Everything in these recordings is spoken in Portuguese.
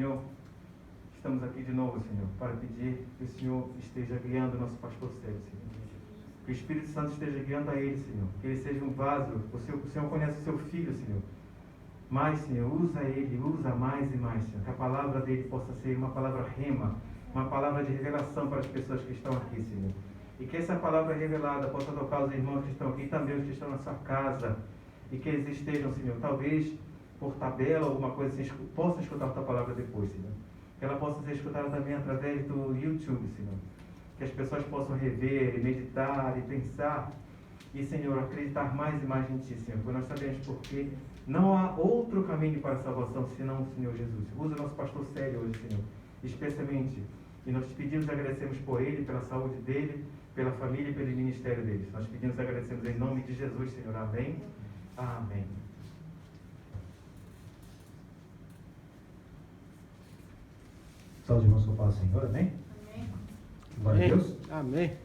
Senhor, estamos aqui de novo, Senhor, para pedir que o Senhor esteja guiando o nosso pastor Sérgio, Senhor. Que o Espírito Santo esteja guiando a ele, Senhor. Que ele seja um vaso. O Senhor conhece o seu filho, Senhor. Mas, Senhor, usa ele, usa mais e mais, Senhor. Que a palavra dele possa ser uma palavra rema, uma palavra de revelação para as pessoas que estão aqui, Senhor. E que essa palavra revelada possa tocar os irmãos que estão aqui e também os que estão na sua casa. E que eles estejam, Senhor, talvez por tabela, alguma coisa assim, possam escutar a tua palavra depois, Senhor. Que ela possa ser escutada também através do YouTube, Senhor. Que as pessoas possam rever, e meditar e pensar. E, Senhor, acreditar mais e mais em Ti, Senhor. Porque nós sabemos porque não há outro caminho para a salvação senão o Senhor Jesus. Usa o nosso pastor Sérgio hoje, Senhor. Especialmente. E nós te pedimos e agradecemos por ele, pela saúde dele, pela família e pelo ministério deles. Nós pedimos e agradecemos em nome de Jesus, Senhor. Amém. Amém. Salve, irmãos, com a paz do Senhor, amém? Amém. Glória a Deus. Amém.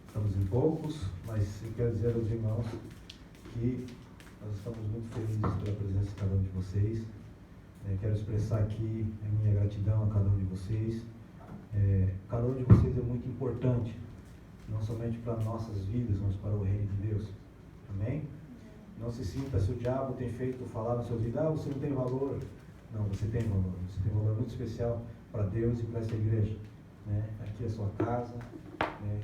Estamos em poucos, mas eu quero dizer aos irmãos que nós estamos muito felizes pela presença de cada um de vocês. Quero expressar aqui a minha gratidão a cada um de vocês. Cada um de vocês é muito importante, não somente para nossas vidas, mas para o reino de Deus. Amém? Não se sinta se o diabo tem feito falar na sua vida, você não tem valor. Não, você tem valor. Você tem um valor muito especial para Deus e para essa igreja. Aqui é a sua casa.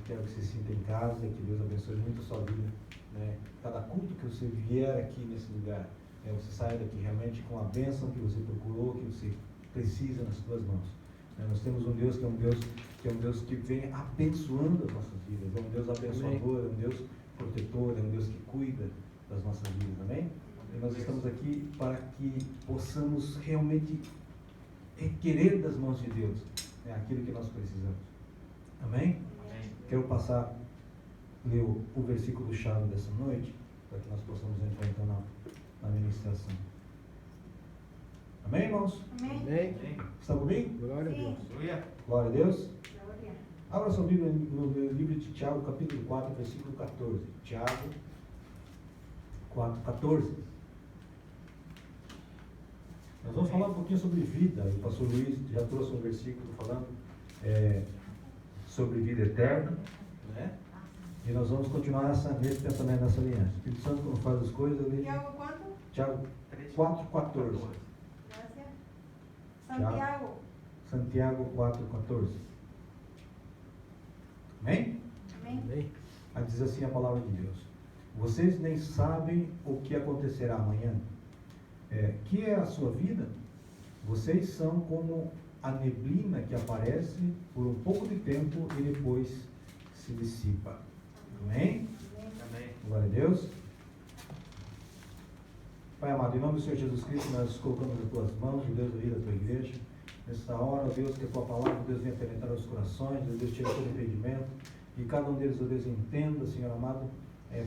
Quero que você se sinta em casa e que Deus abençoe muito a sua vida. Cada culto que você vier aqui nesse lugar, você saia daqui realmente com a bênção que você procurou, que você precisa nas suas mãos. Nós temos um Deus que é um Deus que vem abençoando as nossas vidas. É um Deus abençoador, é um Deus protetor, é um Deus que cuida das nossas vidas. Amém? E nós estamos aqui para que possamos realmente requerer das mãos de Deus aquilo que nós precisamos. Amém? Amém. Quero passar, ler o versículo-chave dessa noite, para que nós possamos entrar então na ministração. Amém, irmãos? Amém. Amém. Estão comigo? Glória a Deus. Aleluia. Glória a Deus. Glória. Abra sua Bíblia no livro de Tiago, capítulo 4, versículo 14. Tiago 4, 14. Nós vamos falar um pouquinho sobre vida. O pastor Luiz já trouxe um versículo falando sobre vida eterna, E nós vamos continuar nesse pensamento, nessa aliança. O Espírito Santo, quando faz as coisas, ele... Tiago quanto? Tiago 4, 14. Graças. Santiago 4, 14. Amém? Amém. Amém. Aí diz assim a palavra de Deus: vocês nem sabem o que acontecerá amanhã. Que é a sua vida? Vocês são como a neblina que aparece por um pouco de tempo e depois se dissipa. Amém? Amém. Glória a Deus. Pai amado, em nome do Senhor Jesus Cristo, nós colocamos as tuas mãos, Deus, a vida da tua igreja. Nessa hora, Deus, que a tua palavra, Deus, venha penetrar os corações, Deus, tira todo impedimento, e cada um deles, Deus, entenda, Senhor amado,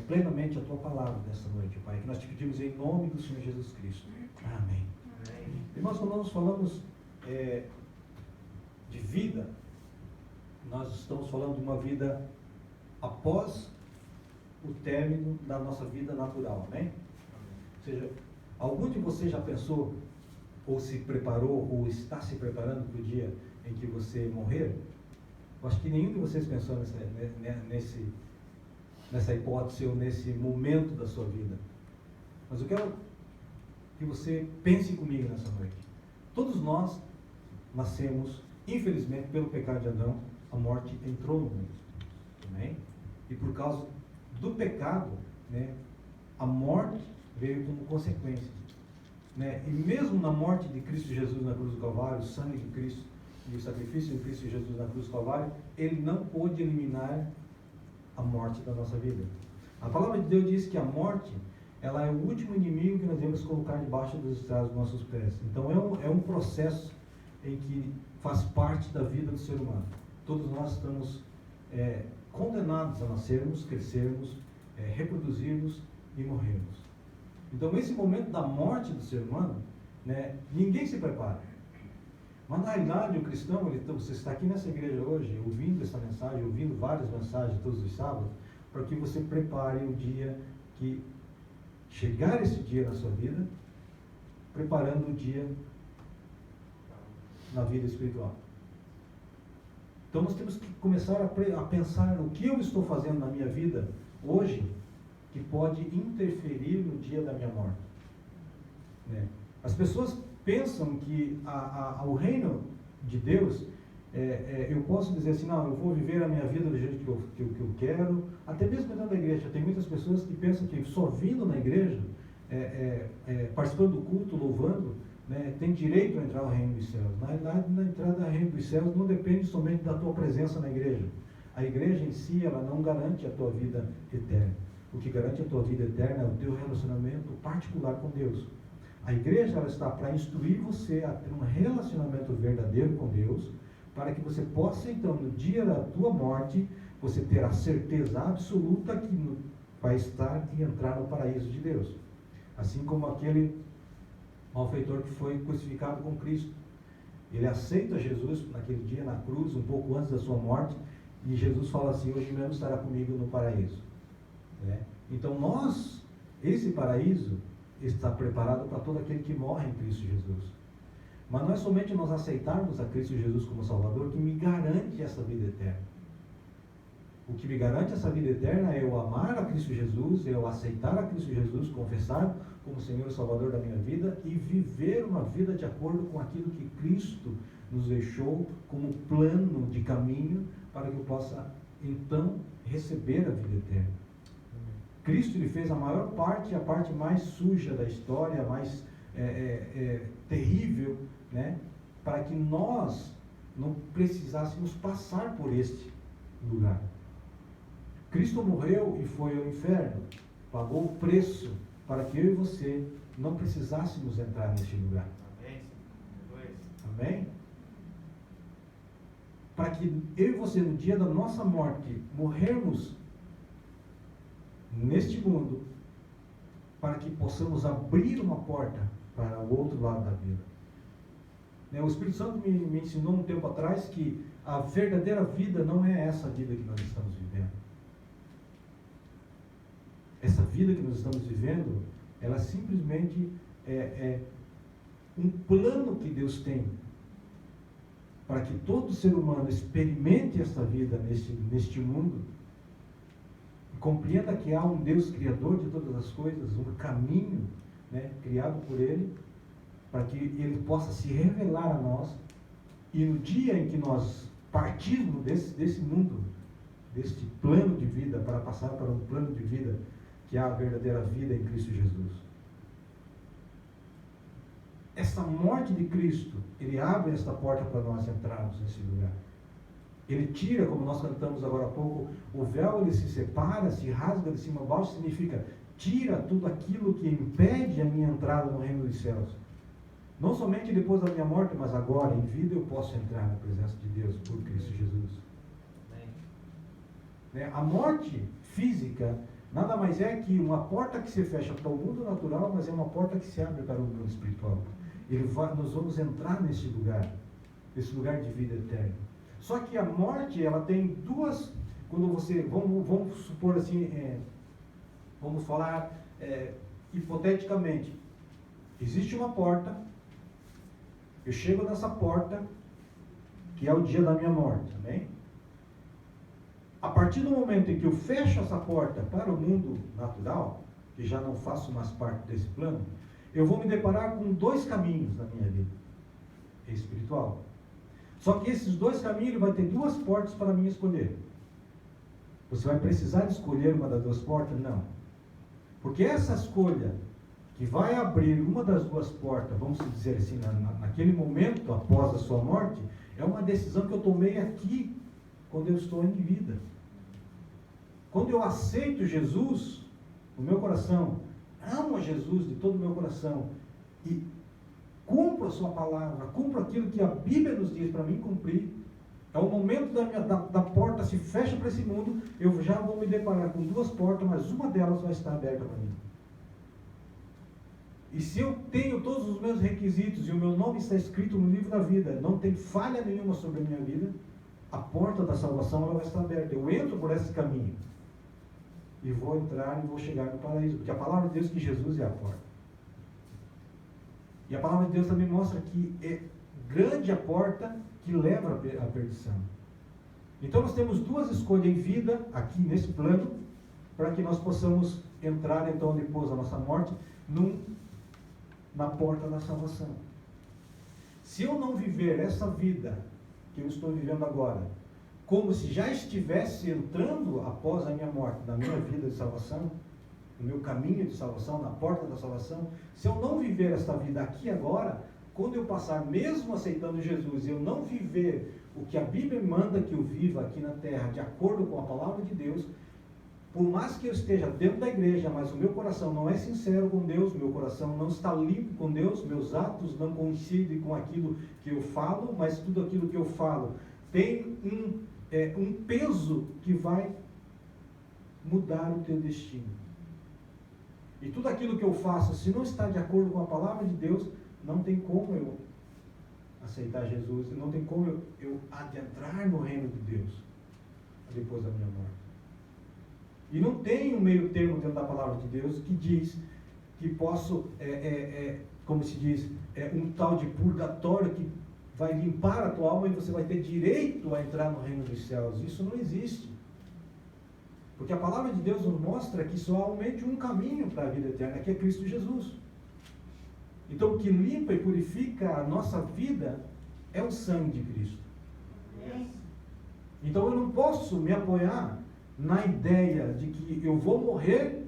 plenamente a tua palavra nessa noite, Pai, que nós te pedimos em nome do Senhor Jesus Cristo. Amém. Amém. Irmãos, quando nós falamos de vida, nós estamos falando de uma vida após o término da nossa vida natural, amém? Ou seja, algum de vocês já pensou, ou se preparou, ou está se preparando para o dia em que você morrer? Eu acho que nenhum de vocês pensou nessa hipótese ou nesse momento da sua vida. Mas eu quero que você pense comigo nessa noite. Todos nós nascemos, infelizmente, pelo pecado de Adão, a morte entrou no mundo. Amém? E por causa do pecado, a morte veio como consequência. E mesmo na morte de Cristo Jesus na cruz do Calvário, o sangue de Cristo e o sacrifício de Cristo Jesus na cruz do Calvário, ele não pôde eliminar a morte da nossa vida. A palavra de Deus diz que a morte, ela é o último inimigo que nós devemos colocar debaixo dos estrados dos nossos pés. Então é um processo em que faz parte da vida do ser humano. Todos nós estamos condenados a nascermos, crescermos, reproduzirmos e morrermos. Então esse momento da morte do ser humano, ninguém se prepara. Mas na realidade o cristão, você está aqui nessa igreja hoje, ouvindo essa mensagem, ouvindo várias mensagens todos os sábados, para que você prepare o dia que chegar esse dia na sua vida, preparando o dia na vida espiritual. Então nós temos que começar a pensar o que eu estou fazendo na minha vida hoje que pode interferir no dia da minha morte. Né? As pessoas pensam que o reino de Deus, eu posso dizer assim, não, eu vou viver a minha vida do jeito que eu quero, até mesmo dentro da igreja. Tem muitas pessoas que pensam que só vindo na igreja, participando do culto, louvando, né, tem direito a entrar no reino dos céus. Na realidade, na entrada no reino dos céus não depende somente da tua presença na igreja. A igreja em si, ela não garante a tua vida eterna. O que garante a tua vida eterna é o teu relacionamento particular com Deus. A igreja, ela está para instruir você a ter um relacionamento verdadeiro com Deus, para que você possa, então, no dia da tua morte, você ter a certeza absoluta que vai estar e entrar no paraíso de Deus. Assim como aquele malfeitor que foi crucificado com Cristo. Ele aceita Jesus naquele dia na cruz, um pouco antes da sua morte, e Jesus fala assim, hoje mesmo estará comigo no paraíso. Né? Então esse paraíso está preparado para todo aquele que morre em Cristo Jesus. Mas não é somente nós aceitarmos a Cristo Jesus como Salvador que me garante essa vida eterna. O que me garante essa vida eterna é eu amar a Cristo Jesus, é eu aceitar a Cristo Jesus, confessar como Senhor e Salvador da minha vida e viver uma vida de acordo com aquilo que Cristo nos deixou como plano de caminho para que eu possa, então, receber a vida eterna. Cristo, ele fez a maior parte, a parte mais suja da história, mais terrível, né? Para que nós não precisássemos passar por este lugar. Cristo morreu e foi ao inferno, pagou o preço para que eu e você não precisássemos entrar neste lugar. Amém? Para que eu e você, no dia da nossa morte, morrermos neste mundo, para que possamos abrir uma porta para o outro lado da vida. O Espírito Santo me ensinou um tempo atrás que a verdadeira vida não é essa vida que nós estamos vivendo. Essa vida que nós estamos vivendo, ela simplesmente é um plano que Deus tem para que todo ser humano experimente esta vida neste mundo, compreenda que há um Deus criador de todas as coisas, um caminho, né, criado por Ele, para que Ele possa se revelar a nós, e no dia em que nós partirmos desse mundo, deste plano de vida, para passar para um plano de vida, que é a verdadeira vida em Cristo Jesus. Essa morte de Cristo, Ele abre esta porta para nós entrarmos nesse lugar. Ele tira, como nós cantamos agora há pouco, o véu, ele se separa, se rasga de cima a baixo, significa, tira tudo aquilo que impede a minha entrada no reino dos céus. Não somente depois da minha morte, mas agora, em vida, eu posso entrar na presença de Deus por Cristo Jesus. A morte física nada mais é que uma porta que se fecha para o mundo natural, mas é uma porta que se abre para o mundo espiritual. Nós vamos entrar nesse lugar de vida eterna. Só que a morte, ela tem duas, quando você, vamos supor assim, vamos falar hipoteticamente, existe uma porta, eu chego nessa porta, que é o dia da minha morte, amém? A partir do momento em que eu fecho essa porta para o mundo natural, que já não faço mais parte desse plano, eu vou me deparar com dois caminhos na minha vida espiritual. Só que esses dois caminhos, ele vai ter duas portas para mim escolher. Você vai precisar de escolher uma das duas portas? Não. Porque essa escolha que vai abrir uma das duas portas, vamos dizer assim, naquele momento após a sua morte, é uma decisão que eu tomei aqui, quando eu estou em vida. Quando eu aceito Jesus no meu coração, amo a Jesus de todo o meu coração e cumpro a sua palavra, cumpro aquilo que a Bíblia nos diz para mim cumprir, é o momento da porta se fecha para esse mundo, eu já vou me deparar com duas portas, mas uma delas vai estar aberta para mim. E se eu tenho todos os meus requisitos e o meu nome está escrito no livro da vida, não tem falha nenhuma sobre a minha vida, a porta da salvação ela vai estar aberta. Eu entro por esse caminho e vou entrar e vou chegar no paraíso, porque a palavra de Deus é que Jesus é a porta. E a palavra de Deus também mostra que grande a porta que leva à perdição. Então nós temos duas escolhas em vida, aqui nesse plano, para que nós possamos entrar então depois da nossa morte, na porta da salvação. Se eu não viver essa vida que eu estou vivendo agora, como se já estivesse entrando após a minha morte, na minha vida de salvação, no meu caminho de salvação, na porta da salvação, se eu não viver esta vida aqui agora, quando eu passar, mesmo aceitando Jesus, eu não viver o que a Bíblia manda que eu viva aqui na terra, de acordo com a palavra de Deus, por mais que eu esteja dentro da igreja, mas o meu coração não é sincero com Deus, meu coração não está limpo com Deus, meus atos não coincidem com aquilo que eu falo, mas tudo aquilo que eu falo tem um peso que vai mudar o teu destino. E tudo aquilo que eu faço, se não está de acordo com a palavra de Deus, não tem como eu aceitar Jesus, não tem como eu adentrar no reino de Deus depois da minha morte. E não tem um meio termo dentro da palavra de Deus que diz que posso, como se diz, um tal de purgatório que vai limpar a tua alma e você vai ter direito a entrar no reino dos céus. Isso não existe. Porque a palavra de Deus nos mostra que só há somente um caminho para a vida eterna, que é Cristo Jesus. Então o que limpa e purifica a nossa vida é o sangue de Cristo. Então eu não posso me apoiar na ideia de que eu vou morrer,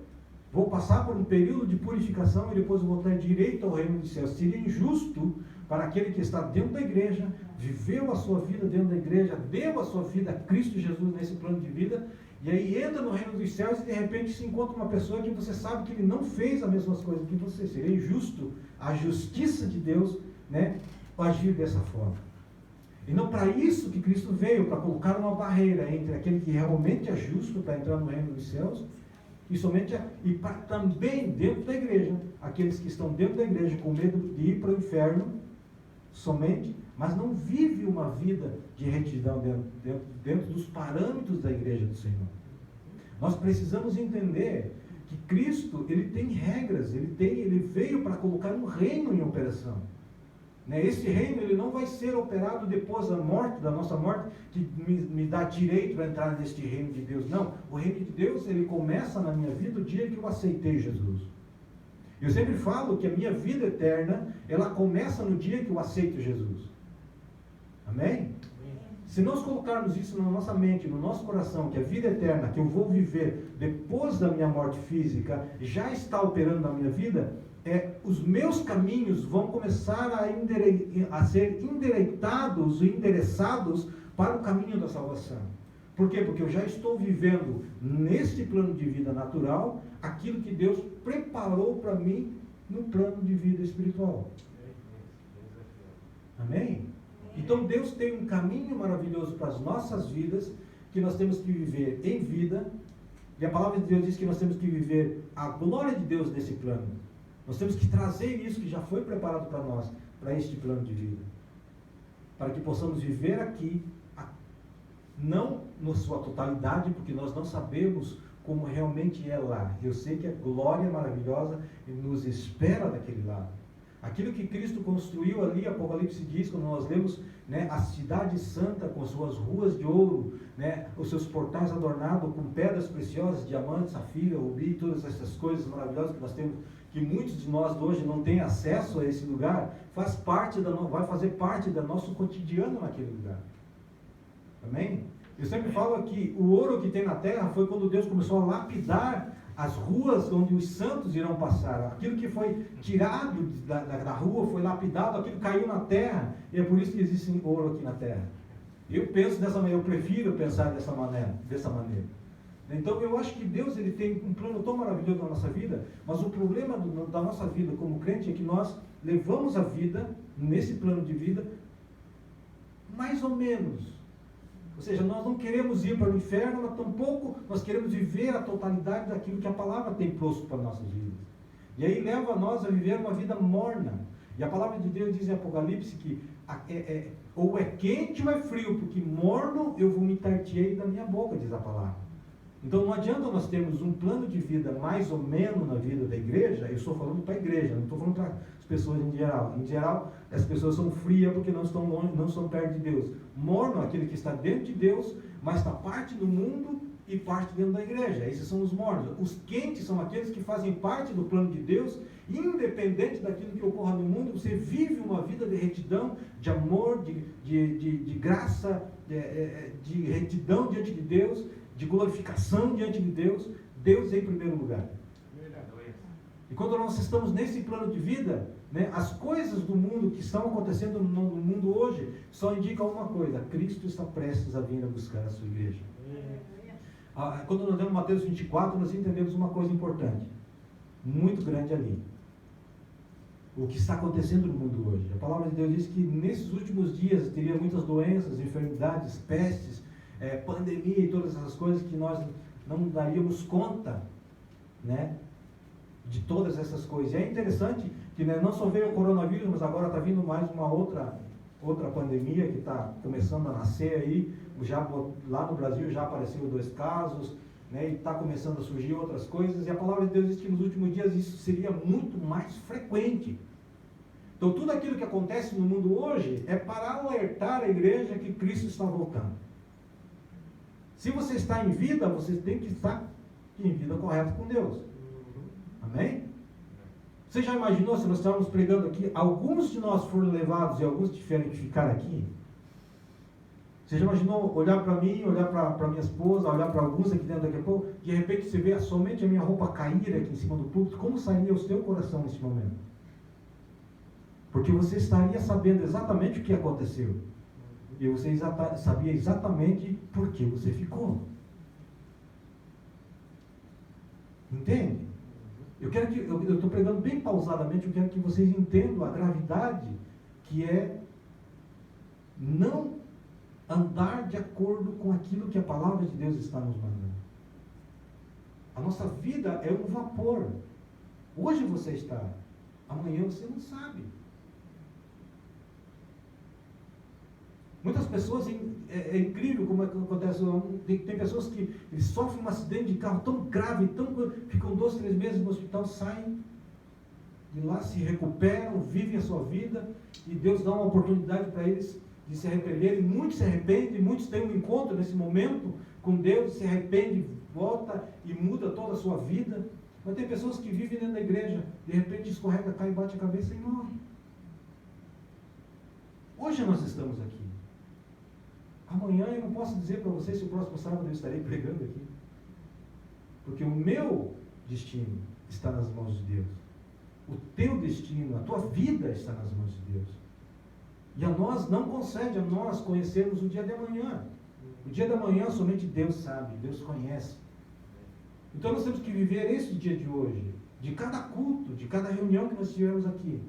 vou passar por um período de purificação e depois vou ter direito ao reino dos céus. Seria injusto para aquele que está dentro da igreja, viveu a sua vida dentro da igreja, deu a sua vida a Cristo Jesus nesse plano de vida, e aí entra no reino dos céus e de repente se encontra uma pessoa que você sabe que ele não fez as mesmas coisas que você. Seria injusto a justiça de Deus, né, agir dessa forma. E não para isso que Cristo veio, para colocar uma barreira entre aquele que realmente é justo para entrar no reino dos céus e para também dentro da igreja, aqueles que estão dentro da igreja com medo de ir para o inferno somente, mas não vive uma vida de retidão dentro dos parâmetros da igreja do Senhor. Nós precisamos entender que Cristo, ele tem regras, ele veio para colocar um reino em operação. Esse reino ele não vai ser operado depois da morte, da nossa morte, que me dá direito para entrar neste reino de Deus. Não, o reino de Deus ele começa na minha vida o dia que eu aceitei Jesus. Eu sempre falo que a minha vida eterna, ela começa no dia que eu aceito Jesus. Amém? Se nós colocarmos isso na nossa mente, no nosso coração, que a vida eterna que eu vou viver depois da minha morte física já está operando na minha vida, os meus caminhos vão começar a ser endireitados e endereçados para o caminho da salvação. Por quê? Porque eu já estou vivendo neste plano de vida natural aquilo que Deus preparou para mim no plano de vida espiritual. Amém? Então Deus tem um caminho maravilhoso para as nossas vidas, que nós temos que viver em vida, e a palavra de Deus diz que nós temos que viver a glória de Deus nesse plano. Nós temos que trazer isso que já foi preparado para nós, para este plano de vida. Para que possamos viver aqui, não na sua totalidade, porque nós não sabemos como realmente é lá. Eu sei que a glória maravilhosa nos espera daquele lado. Aquilo que Cristo construiu ali, Apocalipse diz, quando nós lemos, a cidade santa com suas ruas de ouro, os seus portais adornados com pedras preciosas, diamantes, safira, rubi, todas essas coisas maravilhosas que nós temos, que muitos de nós hoje não têm acesso a esse lugar, vai fazer parte do nosso cotidiano naquele lugar. Amém? Eu sempre falo que o ouro que tem na terra foi quando Deus começou a lapidar as ruas onde os santos irão passar. Aquilo que foi tirado da rua foi lapidado, aquilo caiu na terra, e é por isso que existe ouro aqui na terra. Eu penso dessa maneira, eu prefiro pensar dessa maneira. Então eu acho que Deus ele tem um plano tão maravilhoso na nossa vida, mas o problema da nossa vida como crente é que nós levamos a vida, nesse plano de vida, mais ou menos. Ou seja, nós não queremos ir para o inferno, mas tampouco nós queremos viver a totalidade daquilo que a palavra tem posto para nossas vidas. E aí leva nós a viver uma vida morna. E a palavra de Deus diz em Apocalipse que ou é quente ou é frio, porque morno eu vomitar-te-ei da minha boca, diz a palavra. Então não adianta nós termos um plano de vida mais ou menos na vida da igreja. Eu estou falando para a igreja, não estou falando para as pessoas em geral. Em geral, as pessoas são frias porque não estão longe, não estão perto de Deus. Morno aquele que está dentro de Deus, mas está parte do mundo e parte dentro da igreja. Esses são os mornos. Os quentes são aqueles que fazem parte do plano de Deus, independente daquilo que ocorra no mundo. Você vive uma vida de retidão, de amor, de graça, de retidão diante de Deus, de glorificação diante de Deus. Deus é em primeiro lugar. E quando nós estamos nesse plano de vida, né, as coisas do mundo que estão acontecendo no mundo hoje só indicam uma coisa: Cristo está prestes a vir a buscar a sua igreja. Quando nós lemos Mateus 24, nós entendemos uma coisa importante, muito grande ali. O que está acontecendo no mundo hoje. A palavra de Deus diz que nesses últimos dias teria muitas doenças, enfermidades, pestes, pandemia e todas essas coisas que nós não daríamos conta, né, de todas essas coisas. E é interessante que, né, não só veio o coronavírus, mas agora está vindo mais uma outra pandemia que está começando a nascer aí. Já, lá no Brasil já apareceram 2 casos, né, e está começando a surgir outras coisas, e a palavra de Deus diz que nos últimos dias isso seria muito mais frequente. Então tudo aquilo que acontece no mundo hoje é para alertar a igreja que Cristo está voltando. Se você está em vida, você tem que estar em vida correta com Deus. Amém? Você já imaginou se nós estávamos pregando aqui, alguns de nós foram levados e alguns tiveram que ficar aqui? Você já imaginou olhar para mim, olhar para minha esposa, olhar para alguns aqui dentro daqui a pouco, de repente você vê somente a minha roupa cair aqui em cima do púlpito? Como sairia o seu coração nesse momento? Porque você estaria sabendo exatamente o que aconteceu. E você sabia exatamente por que você ficou. Entende? Eu estou pregando bem pausadamente, eu quero que vocês entendam a gravidade que é não andar de acordo com aquilo que a palavra de Deus está nos mandando. A nossa vida é um vapor. Hoje você está, amanhã você não sabe. Muitas pessoas, é incrível como é que acontece, tem pessoas que sofrem um acidente de carro tão grave, ficam 2, 3 meses no hospital, saem de lá, se recuperam, vivem a sua vida, e Deus dá uma oportunidade para eles de se arrependerem. Muitos se arrependem, muitos têm um encontro nesse momento com Deus, se arrepende, volta e muda toda a sua vida. Mas tem pessoas que vivem dentro da igreja, de repente escorrega, cai, bate a cabeça e morre. Hoje nós estamos aqui. Amanhã eu não posso dizer para vocês se o próximo sábado eu estarei pregando aqui. Porque o meu destino está nas mãos de Deus. O teu destino, a tua vida está nas mãos de Deus. E a nós não concede a nós conhecermos o dia de amanhã. O dia de amanhã somente Deus sabe, Deus conhece. Então nós temos que viver esse dia de hoje, de cada culto, de cada reunião que nós tivemos aqui,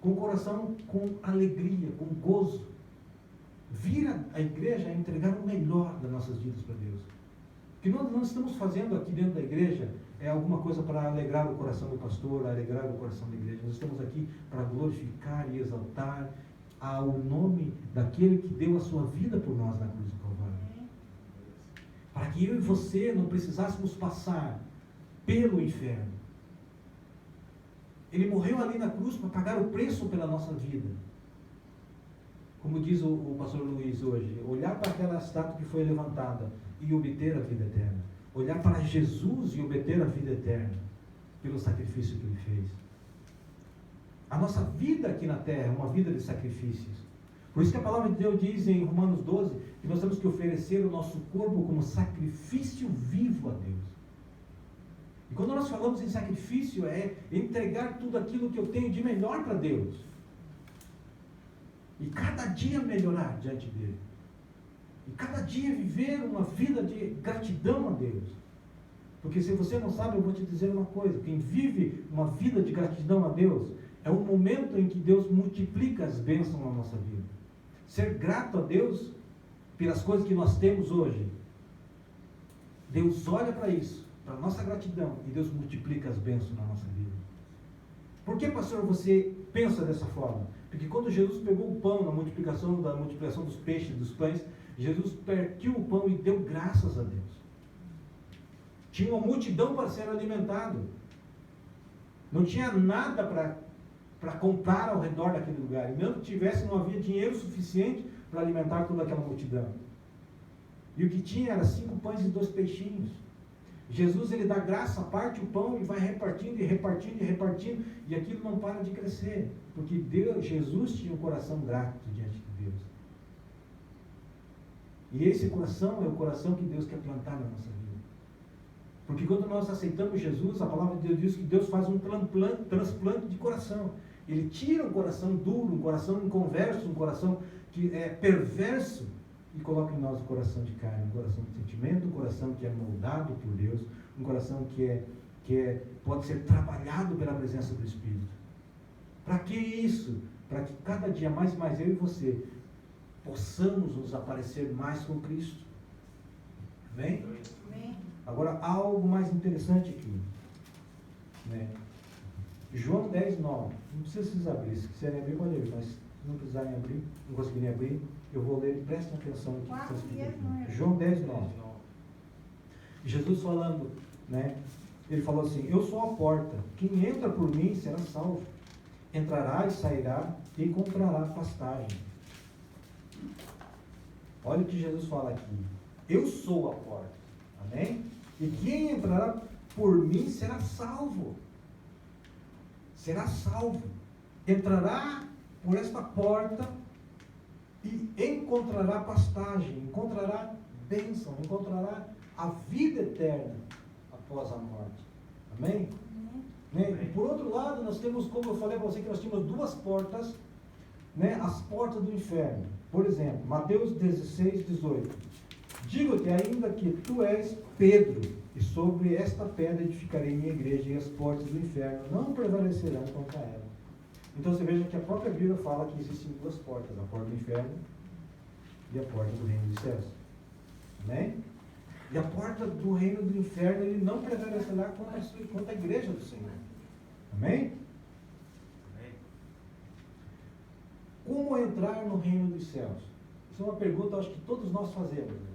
com o coração, com alegria, com gozo. Vir à igreja a entregar o melhor das nossas vidas para Deus. O que nós não estamos fazendo aqui dentro da igreja é alguma coisa para alegrar o coração do pastor, alegrar o coração da igreja. Nós estamos aqui para glorificar e exaltar ao nome daquele que deu a sua vida por nós na cruz do Calvário. Para que eu e você não precisássemos passar pelo inferno. Ele morreu ali na cruz para pagar o preço pela nossa vida. Como diz o pastor Luiz hoje, olhar para aquela estátua que foi levantada e obter a vida eterna. Olhar para Jesus e obter a vida eterna pelo sacrifício que ele fez. A nossa vida aqui na terra é uma vida de sacrifícios. Por isso que a palavra de Deus diz em Romanos 12 que nós temos que oferecer o nosso corpo como sacrifício vivo a Deus. E quando nós falamos em sacrifício, é entregar tudo aquilo que eu tenho de melhor para Deus. E cada dia melhorar diante dele. E cada dia viver uma vida de gratidão a Deus. Porque se você não sabe, eu vou te dizer uma coisa. Quem vive uma vida de gratidão a Deus, é um momento em que Deus multiplica as bênçãos na nossa vida. Ser grato a Deus pelas coisas que nós temos hoje. Deus olha para isso, para a nossa gratidão, e Deus multiplica as bênçãos na nossa vida. Por que, pastor, você pensa dessa forma? Porque quando Jesus pegou o pão na multiplicação dos peixes, dos pães, Jesus partiu o pão e deu graças a Deus. Tinha uma multidão para ser alimentado. Não tinha nada para comprar ao redor daquele lugar. E mesmo que tivesse, não havia dinheiro suficiente para alimentar toda aquela multidão. E o que tinha era 5 pães e 2 peixinhos. Jesus, ele dá graça, parte o pão e vai repartindo e repartindo e repartindo, e aquilo não para de crescer, porque Jesus tinha um coração grato diante de Deus. E esse coração é o coração que Deus quer plantar na nossa vida. Porque quando nós aceitamos Jesus, a palavra de Deus diz que Deus faz um transplante de coração. Ele tira um coração duro, um coração inconverso, um coração que é perverso, e coloca em nós um coração de carne, um coração de sentimento, um coração que é moldado por Deus, um coração que pode ser trabalhado pela presença do Espírito. Para que isso? Para que cada dia mais e mais eu e você possamos nos aparecer mais com Cristo. Amém? Amém. Agora, há algo mais interessante aqui. Né? João 10, 9. Não precisa vocês abrir. Se quiserem abrir, pode abrir. Mas se não precisarem abrir, não conseguirem abrir, eu vou ler. Prestem atenção no que está escrito aqui. João 10, 9. Jesus falando, né? Ele falou assim: eu sou a porta. Quem entra por mim será salvo. Entrará e sairá e encontrará pastagem. Olha o que Jesus fala aqui. Eu sou a porta. Amém? E quem entrará por mim será salvo. Será salvo. Entrará por esta porta e encontrará pastagem, encontrará bênção, encontrará a vida eterna após a morte. Amém? Né? E por outro lado, nós temos, como eu falei para você, que nós temos 2 portas, né? As portas do inferno. Por exemplo, Mateus 16, 18. Digo-te ainda que tu és Pedro, e sobre esta pedra edificarei minha igreja, e as portas do inferno não prevalecerão contra ela. Então você veja que a própria Bíblia fala que existem 2 portas, a porta do inferno e a porta do reino dos céus. Amém? E a porta do reino do inferno, ele não prevalecerá contra a igreja do Senhor. Amém? Como entrar no reino dos céus? Isso é uma pergunta, acho que todos nós fazemos. Né?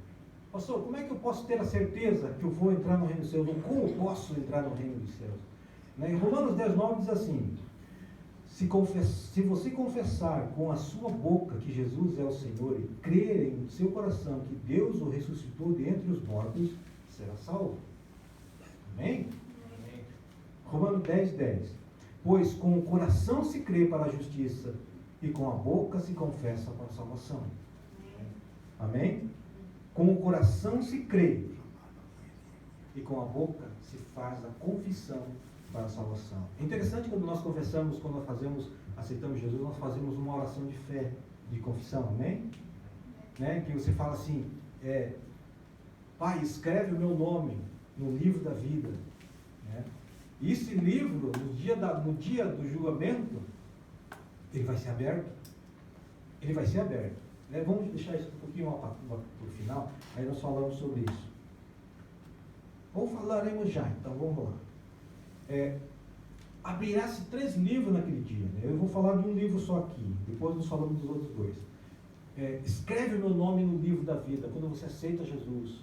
Pastor, como é que eu posso ter a certeza que eu vou entrar no reino dos céus? Ou como eu posso entrar no reino dos céus? Né? Em Romanos 10, 9 diz assim: se você confessar com a sua boca que Jesus é o Senhor e crer em seu coração que Deus o ressuscitou dentre os mortos, será salvo. Amém? Amém. Romanos 10, 10. Pois com o coração se crê para a justiça e com a boca se confessa para a salvação. Amém? Com o coração se crê e com a boca se faz a confissão para a salvação. É interessante quando nós confessamos, quando nós aceitamos Jesus, nós fazemos uma oração de fé, de confissão, amém? Né? Que você fala assim, Pai, escreve o meu nome no livro da vida. Né? E esse livro, no dia do julgamento, ele vai ser aberto. Ele vai ser aberto. Né? Vamos deixar isso um pouquinho para o final, aí nós falamos sobre isso. Ou falaremos já, então vamos lá. Abrirá-se 3 livros naquele dia. Né? Eu vou falar de um livro só aqui, depois nós falamos dos outros 2. Escreve o meu nome no livro da vida, quando você aceita Jesus.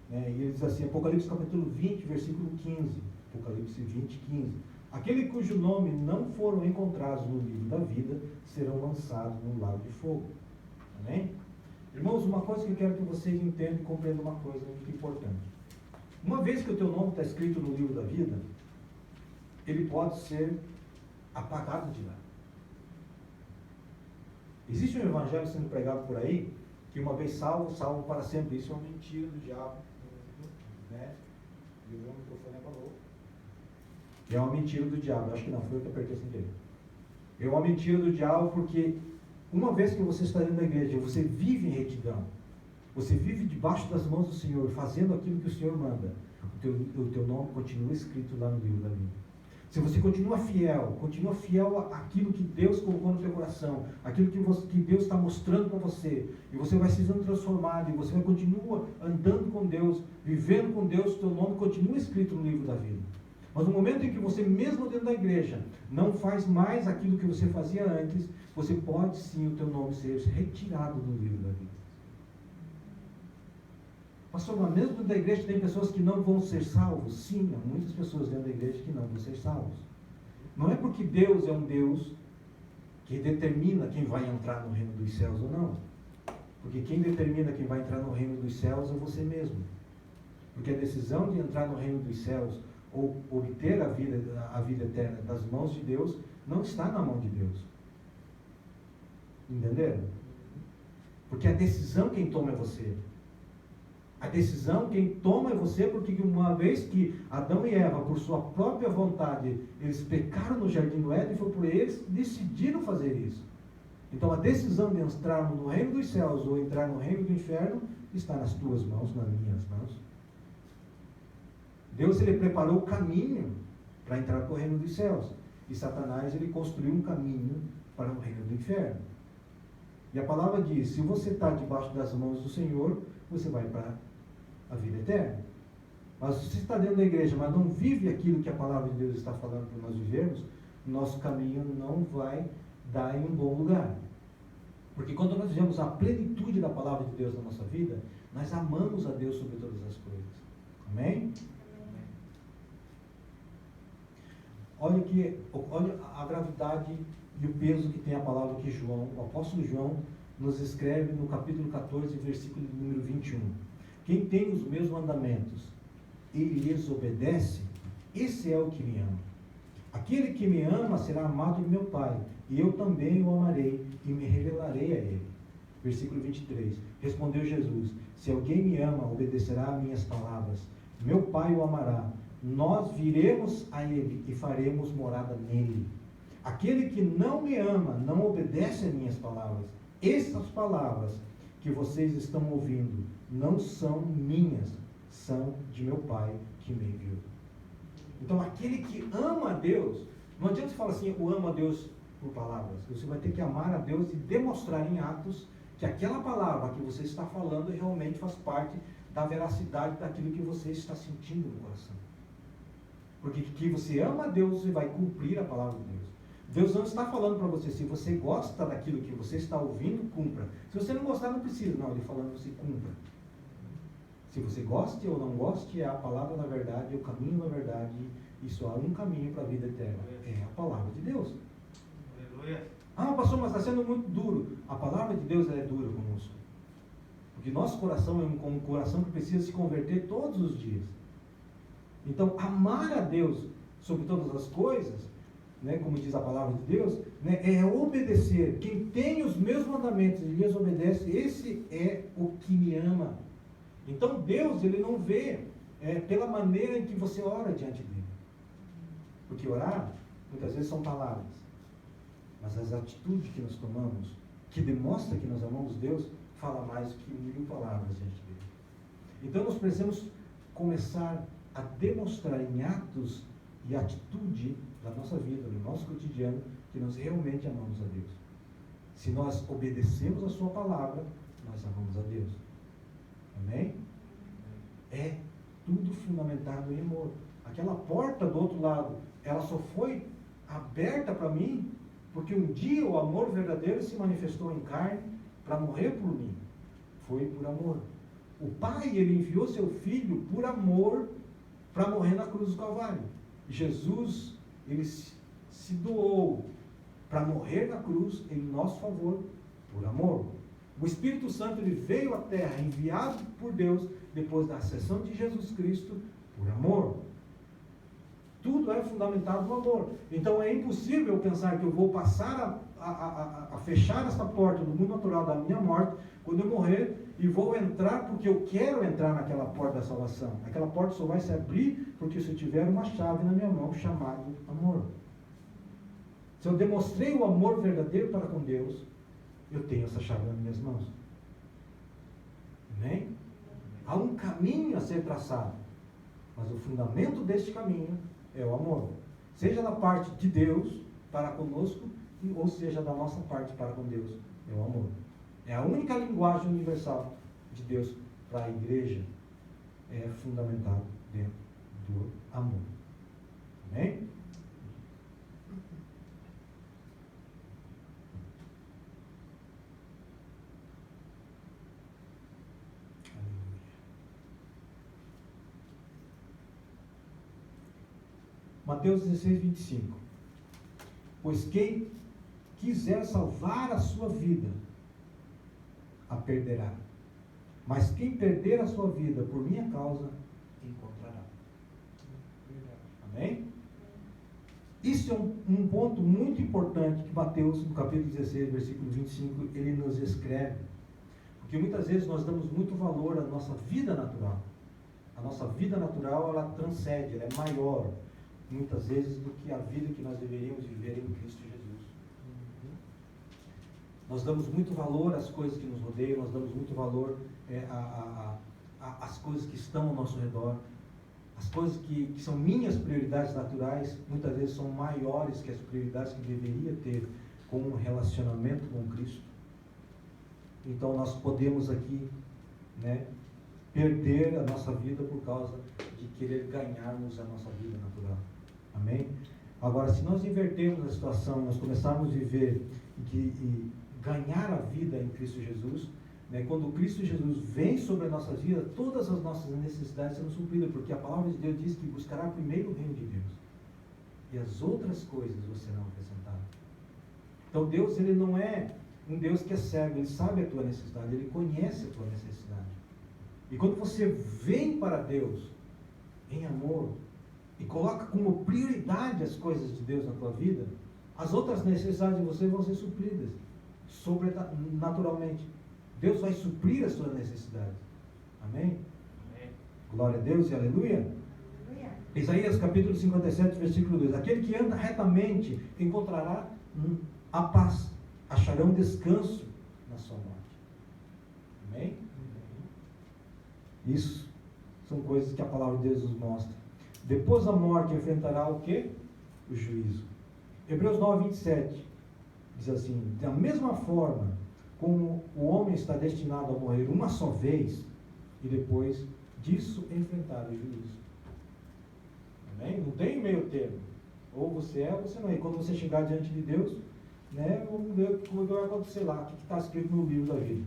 Né? E ele diz assim, Apocalipse capítulo 20, versículo 15. Apocalipse 20, 15. Aquele cujo nome não foram encontrados no livro da vida, serão lançados no lago de fogo. Amém? Irmãos, uma coisa que eu quero que vocês entendam e compreendam, uma coisa muito importante. Uma vez que o teu nome está escrito no livro da vida, ele pode ser apagado de lá. Existe um evangelho sendo pregado por aí, que uma vez salvo, salvo para sempre. Isso é uma mentira do diabo. Né? E o meu microfone apagou. É uma mentira do diabo. Acho que não, foi eu que apertei sem querer. É uma mentira do diabo porque uma vez que você está dentro da igreja, você vive em retidão. Você vive debaixo das mãos do Senhor, fazendo aquilo que o Senhor manda. O teu nome continua escrito lá no livro da vida. Se você continua fiel àquilo que Deus colocou no teu coração, aquilo que Deus está mostrando para você, e você vai sendo transformado, e você vai continuar andando com Deus, vivendo com Deus, o teu nome continua escrito no livro da vida. Mas no momento em que você, mesmo dentro da igreja, não faz mais aquilo que você fazia antes, você pode sim, o teu nome ser retirado do livro da vida. Pastor, mas mesmo dentro da igreja tem pessoas que não vão ser salvos? Sim, há muitas pessoas dentro da igreja que não vão ser salvos. Não é porque Deus é um Deus que determina quem vai entrar no reino dos céus ou não. Porque quem determina quem vai entrar no reino dos céus é você mesmo. Porque a decisão de entrar no reino dos céus ou obter a vida eterna das mãos de Deus não está na mão de Deus. Entenderam? Porque a decisão quem toma é você. A decisão quem toma é você, porque uma vez que Adão e Eva, por sua própria vontade, eles pecaram no jardim do Éden, foi por eles que decidiram fazer isso. Então a decisão de entrarmos no reino dos céus ou entrar no reino do inferno está nas tuas mãos, nas minhas mãos. Deus, ele preparou o caminho para entrar para o reino dos céus. E Satanás, ele construiu um caminho para o reino do inferno. E a palavra diz, se você está debaixo das mãos do Senhor, você vai para a vida eterna. Mas se você está dentro da igreja, mas não vive aquilo que a palavra de Deus está falando para nós vivermos, nosso caminho não vai dar em um bom lugar. Porque quando nós vivemos a plenitude da palavra de Deus na nossa vida, nós amamos a Deus sobre todas as coisas. Amém? Olha a gravidade e o peso que tem a palavra que João, o apóstolo João, nos escreve no capítulo 14, versículo número 21. Quem tem os meus mandamentos e lhes obedece, esse é o que me ama. Aquele que me ama será amado do meu Pai, e eu também o amarei e me revelarei a ele. Versículo 23. Respondeu Jesus, se alguém me ama, obedecerá a minhas palavras. Meu Pai o amará. Nós viremos a ele e faremos morada nele. Aquele que não me ama, não obedece a minhas palavras. Essas palavras que vocês estão ouvindo não são minhas, são de meu Pai que me enviou. Então, aquele que ama a Deus, não adianta você falar assim, eu amo a Deus por palavras. Você vai ter que amar a Deus e demonstrar em atos que aquela palavra que você está falando realmente faz parte da veracidade daquilo que você está sentindo no coração. Porque que você ama a Deus, você vai cumprir a palavra de Deus. Deus não está falando para você, se você gosta daquilo que você está ouvindo, cumpra. Se você não gostar, não precisa. Não, ele falando, você cumpra. Se você goste ou não goste, é a palavra da verdade, é o caminho da verdade, e só há um caminho para a vida eterna. É a palavra de Deus. Aleluia. Ah, pastor, mas está sendo muito duro. A palavra de Deus é dura conosco. Porque nosso coração é um coração que precisa se converter todos os dias. Então, amar a Deus sobre todas as coisas, né, como diz a palavra de Deus, né, é obedecer. Quem tem os meus mandamentos e lhes obedece, esse é o que me ama. Então, Deus, ele não vê pela maneira em que você ora diante dele. Porque orar, muitas vezes são palavras. Mas as atitudes que nós tomamos, que demonstra que nós amamos Deus, fala mais que 1000 palavras diante dele. Então, nós precisamos começar a demonstrar em atos e atitude da nossa vida, no nosso cotidiano, que nós realmente amamos a Deus. Se nós obedecemos a sua palavra, nós amamos a Deus. Amém? É tudo fundamentado em amor. Aquela porta do outro lado, ela só foi aberta para mim, porque um dia o amor verdadeiro se manifestou em carne para morrer por mim. Foi por amor. O Pai, ele enviou seu Filho por amor para morrer na cruz do Calvário. Jesus, ele se doou para morrer na cruz em nosso favor, por amor. O Espírito Santo, ele veio à Terra, enviado por Deus, depois da ascensão de Jesus Cristo, por amor. Tudo é fundamentado no amor. Então é impossível pensar que eu vou passar a fechar essa porta do mundo natural da minha morte, quando eu morrer, e vou entrar porque eu quero entrar naquela porta da salvação. Aquela porta só vai se abrir porque se eu tiver uma chave na minha mão, chamado amor. Se eu demonstrei o amor verdadeiro para com Deus, eu tenho essa chave nas minhas mãos. Amém? Há um caminho a ser traçado, mas o fundamento deste caminho é o amor. Seja da parte de Deus para conosco, ou seja da nossa parte para com Deus, é o amor. É a única linguagem universal de Deus para a igreja, é fundamentado dentro do amor. Amém? Mateus 16, 25. Pois quem quiser salvar a sua vida, a perderá. Mas quem perder a sua vida por minha causa, encontrará. Amém? Isso é um ponto muito importante que Mateus, no capítulo 16, versículo 25, ele nos escreve. Porque muitas vezes nós damos muito valor à nossa vida natural. A nossa vida natural, ela transcende, ela é maior, muitas vezes, do que a vida que nós deveríamos viver em Cristo Jesus. Nós damos muito valor às coisas que nos rodeiam, nós damos muito valor às coisas que estão ao nosso redor. As coisas que são minhas prioridades naturais, muitas vezes são maiores que as prioridades que deveria ter com um relacionamento com Cristo. Então nós podemos aqui, né, perder a nossa vida por causa de querer ganharmos a nossa vida natural. Amém? Agora, se nós invertermos a situação, nós começarmos a viver e ganhar a vida em Cristo Jesus, né, quando Cristo Jesus vem sobre a nossa vida, todas as nossas necessidades serão supridas, porque a palavra de Deus diz que buscará primeiro o reino de Deus, e as outras coisas vos serão acrescentadas. Então Deus, ele não é um Deus que é cego, ele sabe a tua necessidade, ele conhece a tua necessidade. E quando você vem para Deus em amor e coloca como prioridade as coisas de Deus na tua vida, as outras necessidades de você vão ser supridas sobrenaturalmente. Deus vai suprir as suas necessidades. Amém? Amém? Glória a Deus e aleluia. Aleluia. Isaías capítulo 57, versículo 2. Aquele que anda retamente encontrará a paz, acharão descanso na sua morte. Amém? Isso são coisas que a palavra de Deus nos mostra. Depois da morte enfrentará o quê? O juízo. Hebreus 9, 27 diz assim: da mesma forma como o homem está destinado a morrer uma só vez e depois disso enfrentar o juízo. Amém? Não tem meio termo. Ou você é ou você não é. E quando você chegar diante de Deus, né, vamos ver como vai acontecer lá, o que está escrito no livro da vida.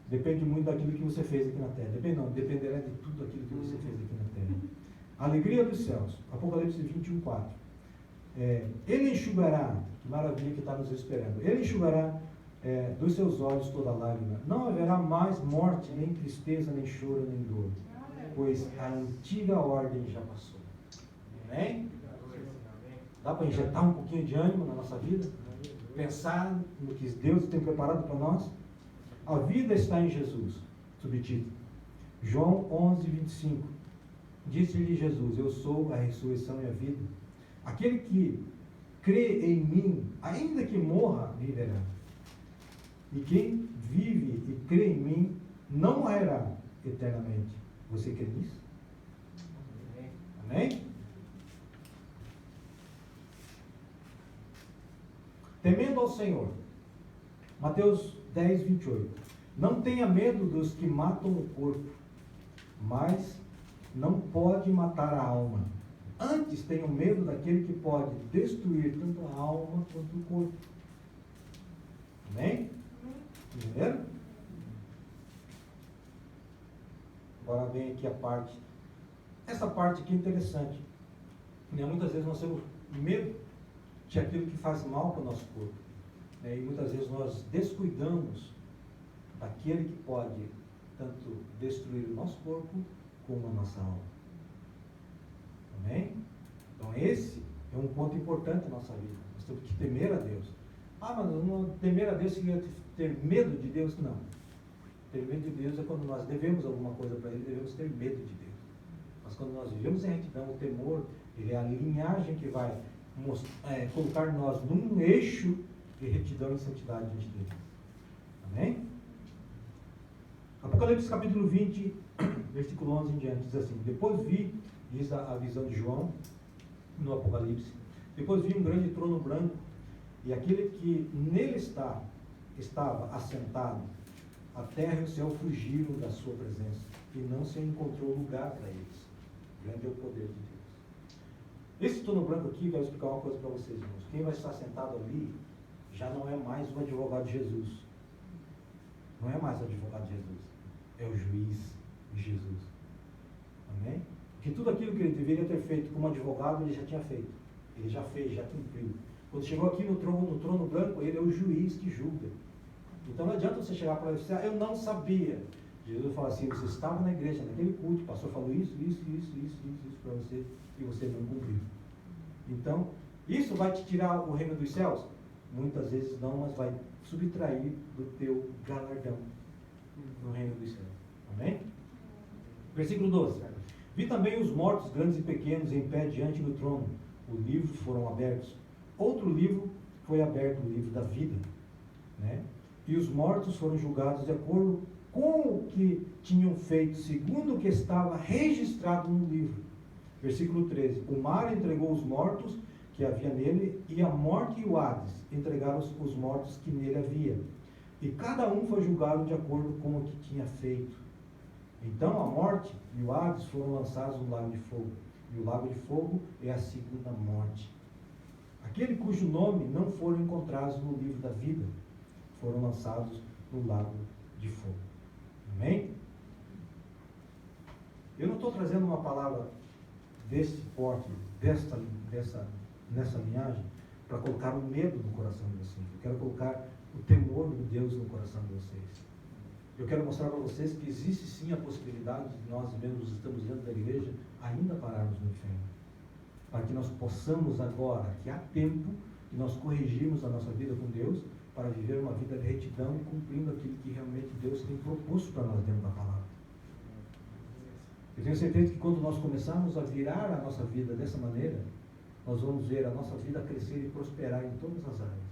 Depende muito daquilo que você fez aqui na terra. Dependerá de tudo aquilo que você fez aqui na terra. Alegria dos céus. Apocalipse 21, 4. Ele enxugará, que maravilha que está nos esperando, ele enxugará dos seus olhos toda lágrima. Não haverá mais morte, nem tristeza, nem choro, nem dor, pois a antiga ordem já passou. Amém? Dá para injetar um pouquinho de ânimo na nossa vida? Pensar no que Deus tem preparado para nós? A vida está em Jesus. Subtítulo. João 11, 25. Disse-lhe Jesus: eu sou a ressurreição e a vida. Aquele que crê em mim, ainda que morra, viverá. E quem vive e crê em mim, não morrerá eternamente. Você crê nisso? Amém? Temendo ao Senhor. Mateus 10, 28. Não tenha medo dos que matam o corpo, mas não pode matar a alma. Antes tenham medo daquele que pode destruir tanto a alma quanto o corpo. Amém? Entenderam? Agora vem aqui a parte. Essa parte aqui é interessante. Muitas vezes nós temos medo de aquilo que faz mal para o nosso corpo. E muitas vezes nós descuidamos daquele que pode tanto destruir o nosso corpo como a nossa alma. Amém? Então esse é um ponto importante na nossa vida. Nós temos que temer a Deus. Mas não temer a Deus significa ter medo de Deus? Não. Ter medo de Deus é quando nós devemos alguma coisa para Ele, devemos ter medo de Deus. Mas quando nós vivemos em retidão, o temor, ele é a linhagem que vai colocar nós num eixo de retidão e santidade diante dele. Amém? Apocalipse capítulo 20, versículo 11 em diante, diz assim: depois vi, diz a visão de João no Apocalipse, depois vi um grande trono branco, e aquele que nele estava assentado, a terra e o céu fugiram da sua presença, e não se encontrou lugar para eles. Grande é o poder de Deus. Esse trono branco aqui vai explicar uma coisa para vocês, irmãos. Quem vai estar sentado ali já não é mais o advogado de Jesus. Não é mais o advogado de Jesus. É o juiz de Jesus. Amém? Porque tudo aquilo que ele deveria ter feito como advogado, ele já tinha feito. Ele já fez, já cumpriu. Quando chegou aqui no trono branco, ele é o juiz que julga. Então não adianta você chegar para ele e dizer, eu não sabia. Jesus fala assim, você estava na igreja, naquele culto, o pastor falou isso para você, e você não cumpriu. Então, isso vai te tirar o reino dos céus? Muitas vezes não, mas vai subtrair do teu galardão no reino dos céus. Amém? Versículo 12. Vi também os mortos, grandes e pequenos, em pé diante do trono. Os livros foram abertos. Outro livro foi aberto, o livro da vida. Né? E os mortos foram julgados de acordo com o que tinham feito, segundo o que estava registrado no livro. Versículo 13. O mar entregou os mortos que havia nele, e a morte e o Hades entregaram os mortos que nele havia. E cada um foi julgado de acordo com o que tinha feito. Então a morte e o Hades foram lançados no lago de fogo. E o lago de fogo é a segunda morte. Aquele cujo nome não foram encontrados no livro da vida, foram lançados no lago de fogo. Amém? Eu não estou trazendo uma palavra desse porte, nessa linhagem, para colocar o medo no coração de vocês. Eu quero colocar o temor de Deus no coração de vocês. Eu quero mostrar para vocês que existe sim a possibilidade de nós mesmos estamos dentro da igreja ainda pararmos no inferno. Para que nós possamos agora, que há tempo, de nós corrigirmos a nossa vida com Deus, para viver uma vida de retidão e cumprindo aquilo que realmente Deus tem proposto para nós dentro da palavra. Eu tenho certeza que quando nós começarmos a virar a nossa vida dessa maneira, nós vamos ver a nossa vida crescer e prosperar em todas as áreas.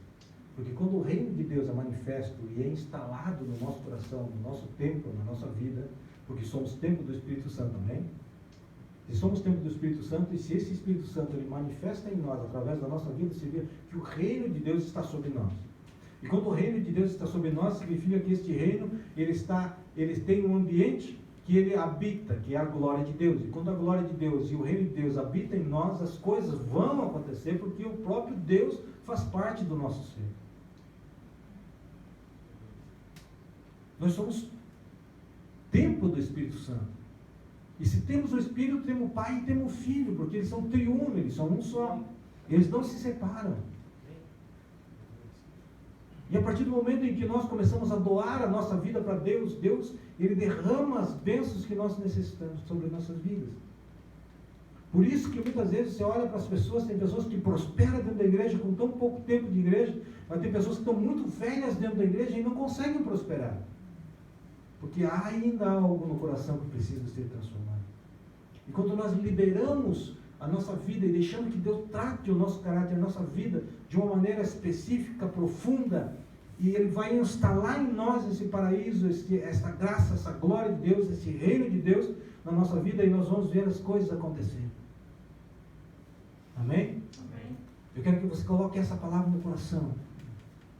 Porque quando o reino de Deus é manifesto e é instalado no nosso coração, no nosso templo, na nossa vida, porque somos templo do Espírito Santo, amém? Se somos templo do Espírito Santo, e se esse Espírito Santo ele manifesta em nós, através da nossa vida, você vê que o reino de Deus está sobre nós. E quando o reino de Deus está sobre nós, significa que este reino, ele tem um ambiente que ele habita, que é a glória de Deus. E quando a glória de Deus e o reino de Deus habita em nós, as coisas vão acontecer, porque o próprio Deus faz parte do nosso ser. Nós somos templo do Espírito Santo. E se temos o Espírito, temos o Pai e temos o Filho, porque eles são triuno, eles são um só. Eles não se separam. E a partir do momento em que nós começamos a doar a nossa vida para Deus, Deus, Ele derrama as bênçãos que nós necessitamos sobre nossas vidas. Por isso que muitas vezes você olha para as pessoas, tem pessoas que prosperam dentro da igreja com tão pouco tempo de igreja, mas tem pessoas que estão muito velhas dentro da igreja e não conseguem prosperar. Porque ainda há algo no coração que precisa ser transformado. E quando nós liberamos a nossa vida e deixamos que Deus trate o nosso caráter, a nossa vida de uma maneira específica, profunda, e Ele vai instalar em nós esse paraíso, essa graça, essa glória de Deus, esse reino de Deus na nossa vida, e nós vamos ver as coisas acontecendo. Amém? Amém. Eu quero que você coloque essa palavra no coração.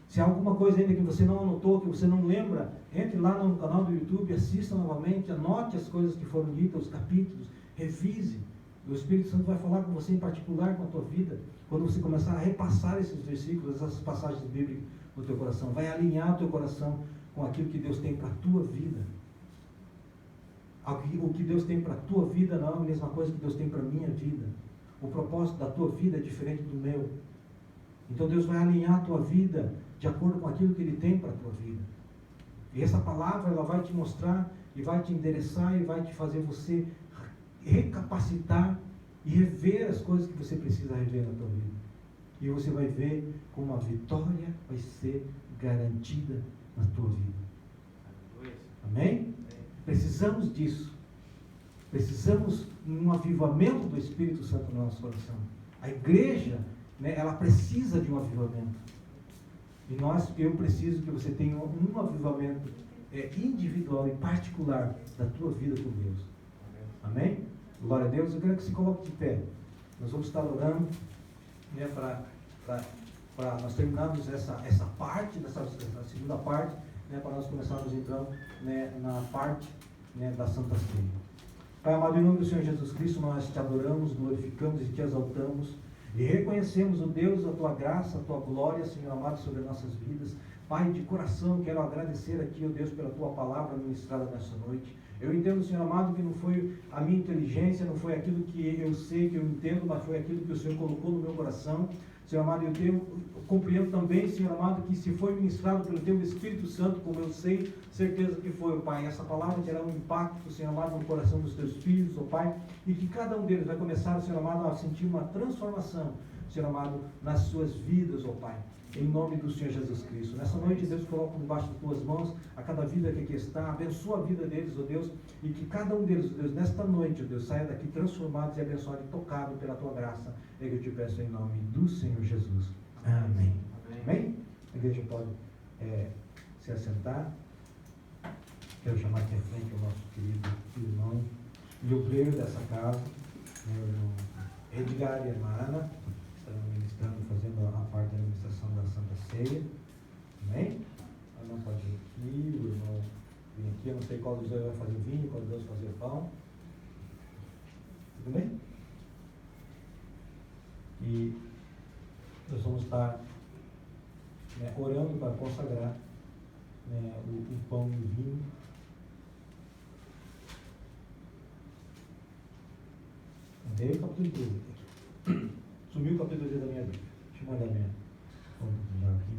Se há alguma coisa ainda que você não anotou, que você não lembra, entre lá no canal do YouTube, assista novamente, anote as coisas que foram ditas, os capítulos, revise. O Espírito Santo vai falar com você em particular com a tua vida, quando você começar a repassar esses versículos, essas passagens bíblicas no teu coração. Vai alinhar o teu coração com aquilo que Deus tem para a tua vida. O que Deus tem para a tua vida não é a mesma coisa que Deus tem para a minha vida. O propósito da tua vida é diferente do meu. Então Deus vai alinhar a tua vida de acordo com aquilo que Ele tem para a tua vida. E essa palavra ela vai te mostrar e vai te endereçar e vai te fazer você recapacitar e rever as coisas que você precisa rever na tua vida. E você vai ver como a vitória vai ser garantida na tua vida. Amém? Precisamos disso. Precisamos de um avivamento do Espírito Santo no nosso coração. A igreja, né, ela precisa de um avivamento. E eu preciso que você tenha um avivamento individual e particular da tua vida com Deus. Amém? Glória a Deus. Eu quero que você coloque de pé. Nós vamos estar orando, né, para nós terminarmos essa parte, essa segunda parte, né, para nós começarmos então, né, na parte, né, da Santa Ceia. Pai amado, em nome do Senhor Jesus Cristo, nós te adoramos, glorificamos e te exaltamos. E reconhecemos, ó Deus, a tua graça, a tua glória, Senhor amado, sobre as nossas vidas. Pai, de coração, quero agradecer aqui, ó Deus, pela tua palavra ministrada nessa noite. Eu entendo, Senhor amado, que não foi a minha inteligência, não foi aquilo que eu sei, que eu entendo, mas foi aquilo que o Senhor colocou no meu coração. Senhor amado, eu compreendo também, Senhor amado, que se foi ministrado pelo Teu Espírito Santo, como eu sei, certeza que foi, ó Pai. Essa palavra terá um impacto, Senhor amado, no coração dos Teus filhos, ó Pai, e que cada um deles vai começar, Senhor amado, a sentir uma transformação, Senhor amado, nas suas vidas, ó Pai. Em nome do Senhor Jesus Cristo. Nessa noite, Deus, coloca debaixo das tuas mãos a cada vida que aqui está. Abençoa a vida deles, ó Deus, e que cada um deles, ó Deus, nesta noite, ó Deus, saia daqui transformados e abençoados e tocados pela tua graça. É que eu te peço em nome do Senhor Jesus. Amém. Amém? A igreja pode se assentar. Quero chamar aqui à frente o nosso querido irmão e o obreiro dessa casa, meu irmão Edgar e a irmã Ana. Ministrando, fazendo a parte da administração da Santa Ceia. Amém? A irmã pode vir aqui, o irmão vem aqui. Eu não sei qual dos dois vai fazer o vinho, qual dos dois vai fazer o pão. Tudo bem? E nós vamos estar orando para consagrar o pão e o vinho. Cadê o capítulo 13? Sumiu o capítulo 13 da minha Bíblia. Deixa eu mandar minha. Vamos aqui.